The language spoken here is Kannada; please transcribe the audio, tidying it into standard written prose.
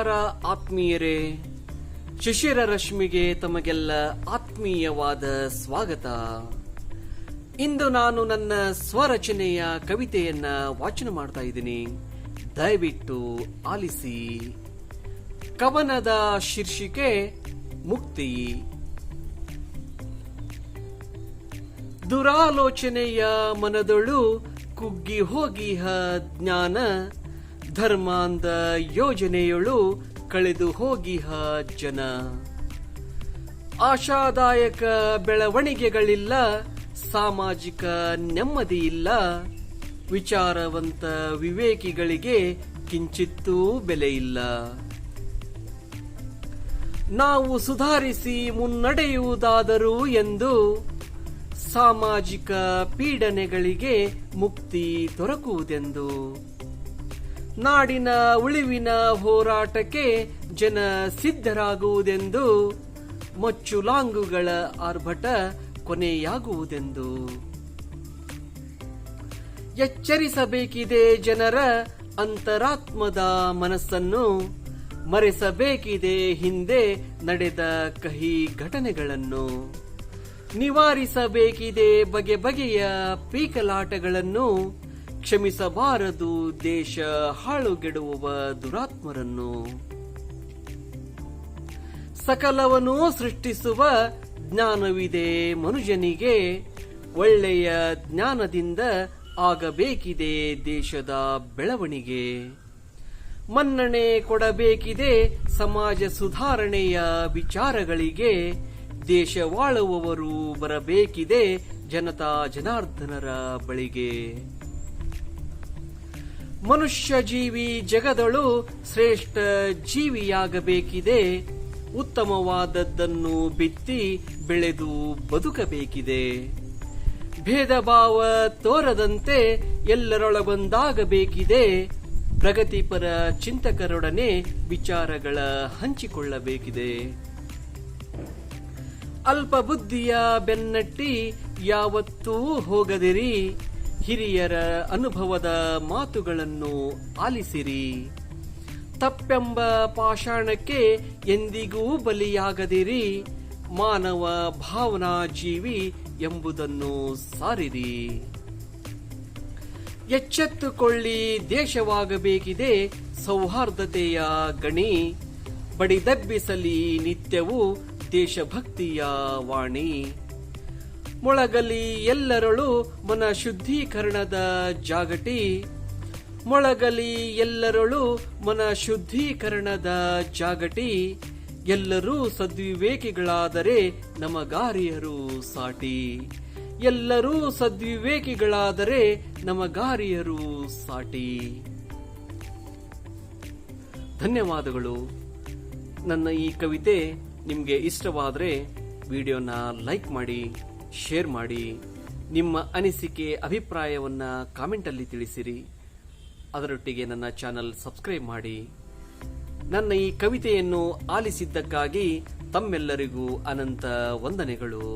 ನಮಸ್ಕಾರ ಆತ್ಮೀಯರೇ, ಶಿಶಿರ ರಶ್ಮಿಗೆ ತಮಗೆಲ್ಲ ಆತ್ಮೀಯವಾದ ಸ್ವಾಗತ. ಇಂದು ನಾನು ನನ್ನ ಸ್ವರಚನೆಯ ಕವಿತೆಯನ್ನ ವಾಚನ ಮಾಡ್ತಾ ಇದ್ದೀನಿ. ದಯವಿಟ್ಟು ಆಲಿಸಿ. ಕವನದ ಶೀರ್ಷಿಕೆ ಮುಕ್ತಿ. ದುರಾಲೋಚನೆಯ ಮನದೊಳು ಕುಗ್ಗಿ ಹೋಗಿಹ ಜ್ಞಾನ, ಧರ್ಮಾಂಧ ಯೋಜನೆಯೊಳು ಕಳೆದು ಹೋಗಿಹ ಜನ. ಆಶಾದಾಯಕ ಬೆಳವಣಿಗೆಗಳಿಲ್ಲ, ಸಾಮಾಜಿಕ ನೆಮ್ಮದಿಯಿಲ್ಲ, ವಿಚಾರವಂತ ವಿವೇಕಿಗಳಿಗೆ ಕಿಂಚಿತ್ತೂ ಬೆಲೆಯಿಲ್ಲ. ನಾವು ಸುಧಾರಿಸಿ ಮುನ್ನಡೆಯುವುದಾದರೂ ಎಂದು ಸಾಮಾಜಿಕ ಪೀಡನೆಗಳಿಗೆ ಮುಕ್ತಿ ದೊರಕುವುದೆಂದು. ನಾಡಿನ ಉಳಿವಿನ ಹೋರಾಟಕ್ಕೆ ಜನ ಸಿದ್ಧರಾಗುವುದೆಂದು, ಮೊಚ್ಚುಲಾಂಗುಗಳ ಆರ್ಭಟ ಕೊನೆಯಾಗುವುದೆಂದು. ಎಚ್ಚರಿಸಬೇಕಿದೆ ಜನರ ಅಂತರಾತ್ಮದ ಮನಸ್ಸನ್ನು, ಮರೆಸಬೇಕಿದೆ ಹಿಂದೆ ನಡೆದ ಕಹಿ ಘಟನೆಗಳನ್ನು. ನಿವಾರಿಸಬೇಕಿದೆ ಬಗೆ ಬಗೆಯ ಪೀಕಲಾಟಗಳನ್ನು, ಕ್ಷಮಿಸಬಾರದು ದೇಶ ಹಾಳುಗೆಡುವ ದುರಾತ್ಮರನ್ನು. ಸಕಲವನ್ನೂ ಸೃಷ್ಟಿಸುವ ಜ್ಞಾನವಿದೆ ಮನುಜನಿಗೆ, ಒಳ್ಳೆಯ ಜ್ಞಾನದಿಂದ ಆಗಬೇಕಿದೆ ದೇಶದ ಬೆಳವಣಿಗೆ. ಮನ್ನಣೆ ಕೊಡಬೇಕಿದೆ ಸಮಾಜ ಸುಧಾರಣೆಯ ವಿಚಾರಗಳಿಗೆ, ದೇಶವಾಳುವವರು ಬರಬೇಕಿದೆ ಜನತಾ ಜನಾರ್ದನರ ಬಳಿಗೆ. ಮನುಷ್ಯ ಜೀವಿ ಜಗದಳು ಶ್ರೇಷ್ಠ ಜೀವಿಯಾಗಬೇಕಿದೆ, ಉತ್ತಮವಾದದ್ದನ್ನು ಬಿತ್ತಿ ಬೆಳೆದು ಬದುಕಬೇಕಿದೆ. ಭೇದ ಭಾವ ತೋರದಂತೆ ಎಲ್ಲರೊಳಗೊಂದಾಗಬೇಕಿದೆ, ಪ್ರಗತಿಪರ ಚಿಂತಕರೊಡನೆ ವಿಚಾರಗಳ ಹಂಚಿಕೊಳ್ಳಬೇಕಿದೆ. ಅಲ್ಪ ಬುದ್ಧಿಯ ಬೆನ್ನಟ್ಟಿ ಯಾವತ್ತೂ ಹೋಗದಿರಿ, ಹಿರಿಯರ ಅನುಭವದ ಮಾತುಗಳನ್ನು ಆಲಿಸಿರಿ. ತಪ್ಪೆಂಬ ಪಾಷಾಣಕ್ಕೆ ಎಂದಿಗೂ ಬಲಿಯಾಗದಿರಿ, ಮಾನವ ಭಾವನಾ ಜೀವಿ ಎಂಬುದನ್ನು ಸಾರಿರಿ. ಎಚ್ಚೆತ್ತುಕೊಳ್ಳಿ ದೇಶವಾಗಬೇಕಿದೆ ಸೌಹಾರ್ದತೆಯ ಗಣಿ, ಬಡಿದೆಬ್ಬಿಸಲಿ ನಿತ್ಯವೂ ದೇಶಭಕ್ತಿಯ ವಾಣಿ. ಮೊಳಗಲಿ ಎಲ್ಲರಳು ಮನ ಶುದ್ಧೀಕರಣದ ಜಾಗಟಿ, ಮೊಳಗಲಿ ಎಲ್ಲರಳು ಮನ ಶುದ್ಧೀಕರಣದ ಜಾಗಟಿ. ಎಲ್ಲರೂ ಸದ್ವಿವೇಕಿಗಳಾದರೆ ನಮಗಾರಿಯರು ಸಾಟಿ, ಎಲ್ಲರೂ ಸದ್ವಿವೇಕಿಗಳಾದರೆ ನಮಗಾರಿಯರು ಸಾಟಿ. ಧನ್ಯವಾದಗಳು. ನನ್ನ ಈ ಕವಿತೆ ನಿಮಗೆ ಇಷ್ಟವಾದರೆ ವಿಡಿಯೋನ ಲೈಕ್ ಮಾಡಿ, ಶೇರ್ ಮಾಡಿ. ನಿಮ್ಮ ಅನಿಸಿಕೆ ಅಭಿಪ್ರಾಯವನ್ನ ಕಾಮೆಂಟಲ್ಲಿ ತಿಳಿಸಿರಿ. ಅದರೊಟ್ಟಿಗೆ ನನ್ನ ಚಾನಲ್ ಸಬ್ಸ್ಕ್ರೈಬ್ ಮಾಡಿ. ನನ್ನ ಈ ಕವಿತೆಯನ್ನು ಆಲಿಸಿದ್ದಕ್ಕಾಗಿ ತಮ್ಮೆಲ್ಲರಿಗೂ ಅನಂತ ವಂದನೆಗಳು.